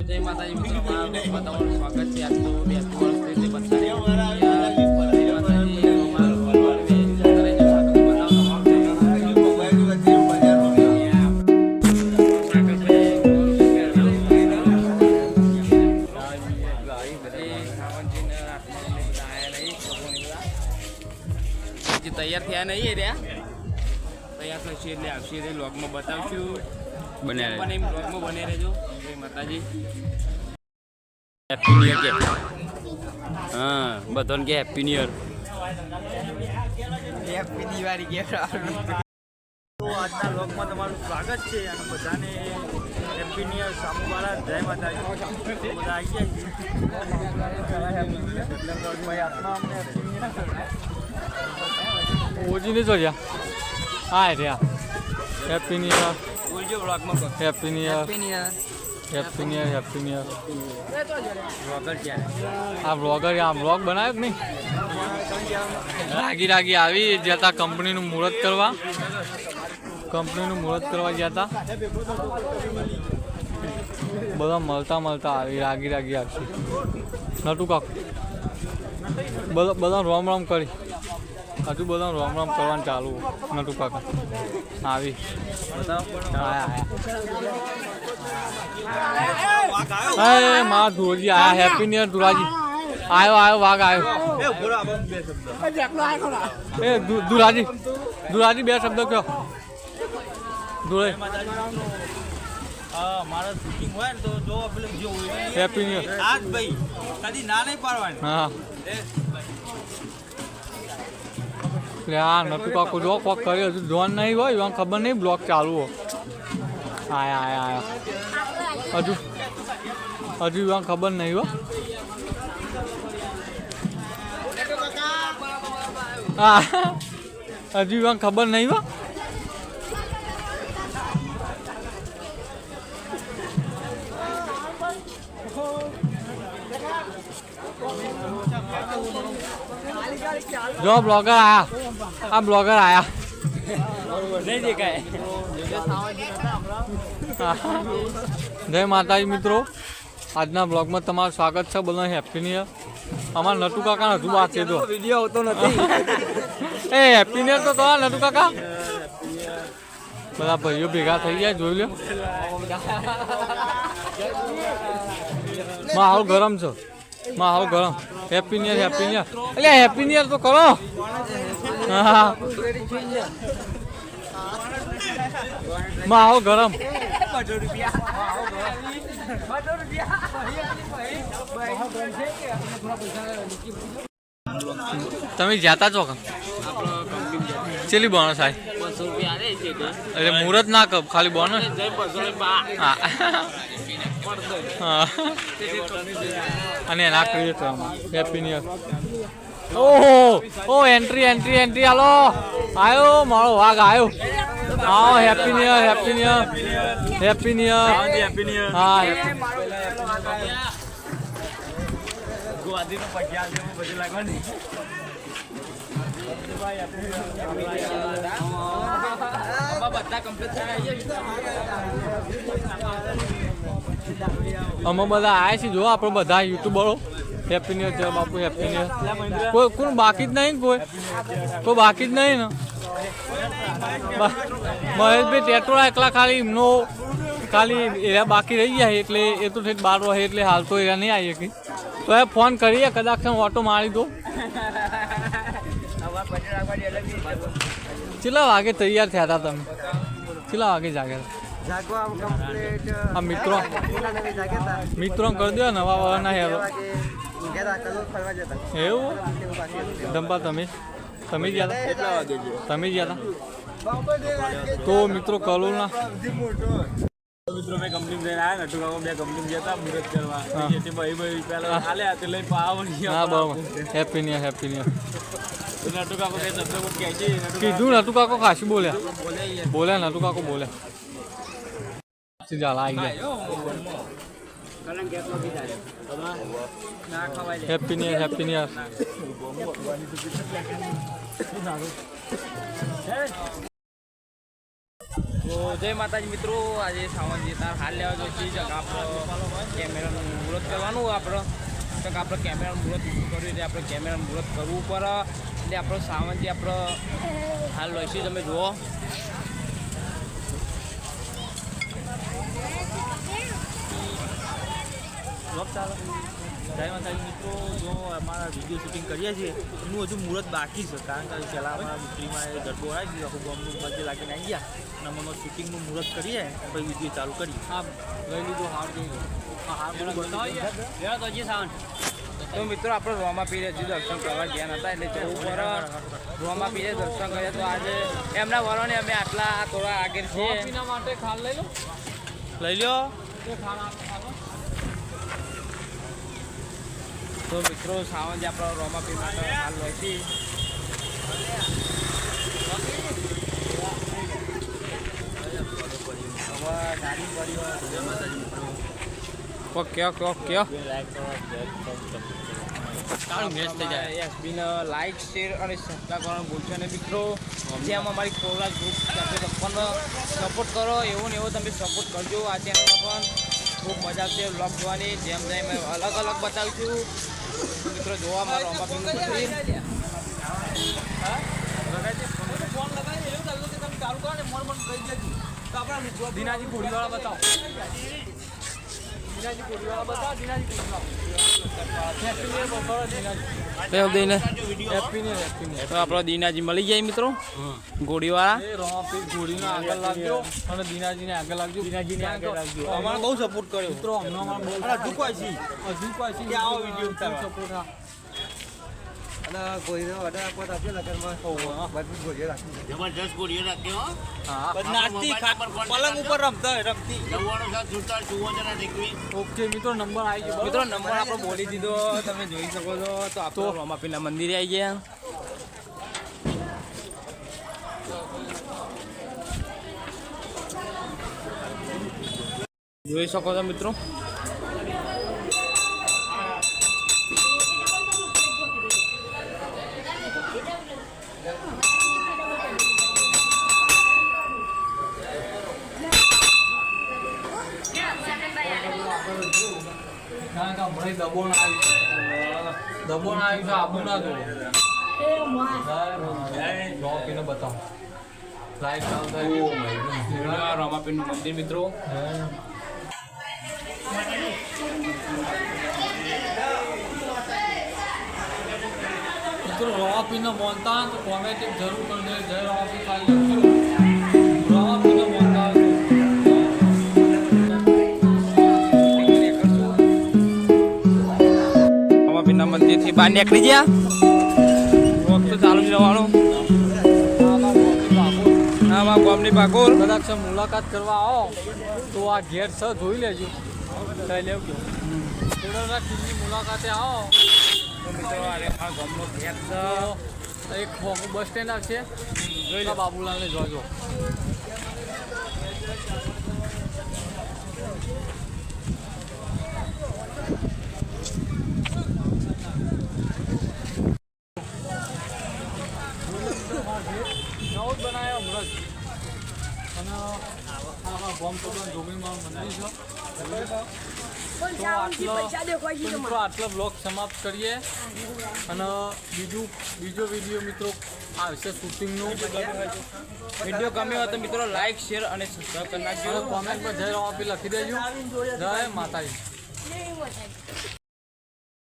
જય માતાજી મિત્રો, તમારું સ્વાગત છે. આજ તો 2 વર્ષથી તૈયાર થયા નહીં રહ્યા, તૈયાર થશે એટલે આવશે એટલે વ્લોગમાં બતાવશું. બને વ્લોગમાં બને રહેજો. જય માતાજી. હેપી ન્યુ યર કે હા બધાને કે happy new year, happy Diwali કે. તો આજના વ્લોગમાં તમારું સ્વાગત છે અને બધાને હેપી ન્યુ યર. સામુવાળા જય માતાજી. બધા આવી ગયા ઓજીને જોયા. હા રહ્યા હેપી ન્યુ યર. બોલજો વ્લોગમાં happy new year, happy new year, happy new year, happy new year. Vlogger ક્યારે આ વ્લોગર આ વ્લોગ બનાવ્યો કે નહીં? રાગી આવી જતા કંપનીનું મુહૂર્ત કરવા, ગયા હતા. બધા મળતા આવી રાગી આવશે. નટુ કાક બધા રોમ કરી હજુ બધા રોમ કરવાનું ચાલુ. નટુ કાકા આવી મારા ધુરજી આયા. Happy new year Dhuraji. આવ્યો વાઘ આવ્યો. એ ધુરાજી બે શબ્દ કહો. ધુરે મારા શૂટિંગ હોય ને તો જો પેલું જો હેપી ન્યુ યર આજ ભાઈ કદી ના નહીં પાડવાની. હા આ નટુ કાકો જો કોક કર્યો હજુ જોન નહીં હોય એમાં ખબર નહીં. બ્લોક ચાલુ હો. આયા હજુ એમાં ખબર નહીં હો. હા હજુ એમાં ખબર નહીં હો. જો બ્લોગર આયા. નહીં દેખાય. જય માતાજી મિત્રો, આજના બ્લોગમાં તમારું સ્વાગત છે. બધા હેપી ન્યુ યર. અમારા નટુ કાકા હજુ વાત છે તો વિડીયો આવતો નથી. એ હેપી ન્યુ યર તો કહો નટુ કાકા. બધા ભાઈઓ ભેગા થઈ ગયા જોઈ લો. માહોલ ગરમ છે. Happy new year, happy new year. એટલે હેપી ન્યુ યર તો કરો. હા માહોલ ગરમ. તમે જાતા છો ચેલી બોનસ આય? 200 રૂપિયા એટલે મુહૂર્ત ના કપ ખાલી બોનસ. અને એના કરીએ તો હેપી ન્યુ યર. ઓહો એન્ટ્રી હાલો. આવ્યો મારો વાઘ આવ્યો. હા happy new year, happy new year, happy new year. હા અમે બધા આવ્યા છીએ. જો આપણે બધા યુટ્યુબરો હેપી ન્યુ યર. જય બાપુ હેપી ન્યુ યર. કોઈ બાકી જ નહીં. કોઈ બાકી જ નહીં ને. મહેશભાઈ ટેટોળા એકલા ખાલી એમનો એરા બાકી રહી ગયા એટલે એ તો ઠેઠ 12 હોય એટલે હાલ તો એરા નહીં આવી શકી. તો એ ફોન કરીએ કદાચ ઓટો મારી દો. કેટલા વાગે તૈયાર થયા હતા તમે? કેટલા વાગે જાગ્યા હતા? મિત્રો કરી દો નવા વાળાના હેરો. એવું ધંપા તમે ગયા હતા? તો મિત્રો કલોલના મિત્રો મેં કંપની જઈને આવ્યા. નટુ કાકો 2 કંપની ગયા હતા મુહૂર્ત કરવા. ભાઈ પેલા આલ્યા તે લઈ પાવ. હા બરાબર. Happy new year. નટુ કાકો બે શબ્દ કહે છે. કીધું નટુ કાકો ખાસી બોલ્યા. નટુ કાકો બોલ્યા. ચાલ આવી ગયા. Happy new year. તો જય માતાજી મિત્રો, આજે સાવનજી તાર હાલ લેવા જો છીએ આપણે કેમેરાનું મુહૂર્ત કરવાનું આપણે કંઈક આપણે કેમેરાનું મુહૂર્ત કર્યું એટલે આપણે કેમેરાનું મુહૂર્ત કરવું પડે એટલે આપણે સાવનજી આપણે હાલ લઈશું તમે જુઓ. ચાલો જય માતાજી મિત્રો, જો અમારા વિડીયો શૂટિંગ કરીએ છીએ એનું હજુ મુહૂર્ત બાકી છે, કારણ કે પહેલાં અમારા દીકરીમાં એ ગરબો આવી ગયો, આખું ગામનું બધે લાગીને આવી ગયા અને અમે શૂટિંગનું મુહૂર્ત કરીએ પછી વિડીયો ચાલુ કરીએ. હા લઈ લીધું, હાર જોઈ તો મિત્રો આપણે રોમાપીરે દર્શન કરવા ગયા હતા એટલે જવું પડે. રોમાપીરે દર્શન કર્યા તો આજે એમના વરોને અમે આટલા થોડા આગળ છીએ માટે ખાલ લઈ લો, લઈ લો. તો મિત્રો સાવનજી આપણે રોમાપીર માટે હાલ હોય છે. એસબીને લાઈક શેર અને સબસ્ક્રાઈબ કરવાનું ભૂલશો ને મિત્રો. જેમ અમારી કોલાજ ગ્રુપ પણ સપોર્ટ કરો એવો ને એવો તમે સપોર્ટ કરજો. આ ચેનલમાં પણ ખૂબ મજા આવશે વ્લોગ જોવાની, જેમ જેમ અલગ અલગ બતાવીશું. મિત્રો જોવા મારો રોમાપીરનું મંદિર. દિનાજી ઘોડીવાળા બતાવો, તો આપણો દીનાજી મળી જાય મિત્રો, ઘોડીવાળા. ઘોડીને આગળ લાગજો અને દિનાજીને આગળ લાગજો. દિનાજીને આગળ લાગજો. અમારે બહુ સપોર્ટ કર્યો મિત્રો, અમને બહુ સપોર્ટ. અને ગોળીનો ઓર્ડર આપો તો આપજો લગનમાં મજબૂત ગોળીઓ રાખી જબરજસ્ત ગોળીઓ રાખ્યો. પલંગ ઉપર રમતી જવાનો સાથ જોતા સુવર્ણ દીકરી. ઓકે મિત્રો, નંબર આવી ગયો. મિત્રો નંબર આપણે બોલી દીધો, તમે જોઈ શકો છો. તો આપણે રોમાપીરના મંદિરે આવી ગયા. જોઈ શકો છો મિત્રો. કારણ કે હમણાં દબોણ આવ્યું છે, આબુ ના જોડે રોમાપીને બતાવો. લાઈટ ચાલુ થાય. રોમાપીરનું મંદિર મિત્રો. મિત્રો રોમાપીને માનતા તો કોમેન્ટ જરૂર કરજો. જય રોમાપીર ખાલી લખજો. રોમાપીને માનતા રોમાપીરના મંદિરથી બહાર નીકળી ગયા. વખત ચાલુ જ રહેવાનું. આમાં ગામની ભાગોળ કદાચ મુલાકાત કરવા આવો તો આ ઘેર છે જોઈ લેજો. કઈ લેવું થોડા કિલ્લી મુલાકાતે આવો તો મિત્રો અરે આ ગામનો ઘેર છે. એક બસ સ્ટેન્ડ આવશે, જોઈ લો. બાબુલાલને જોજો. નવો જ બનાવ્યો હમણાં જ. અને આમાં બોમ્બ જોગણીમાં મંદિર છે. તો આટલો બ્લોગ સમાપ્ત કરીએ અને બીજો વિડીયો મિત્રો આવશે શૂટિંગનો. વિડીયો ગમ્યો હોય તો મિત્રો લાઈક શેર અને સબસ્ક્રાઈબ કરી નાખજો. કોમેન્ટમાં જય રોમાપીર લખી દેજો. જય માતાજી.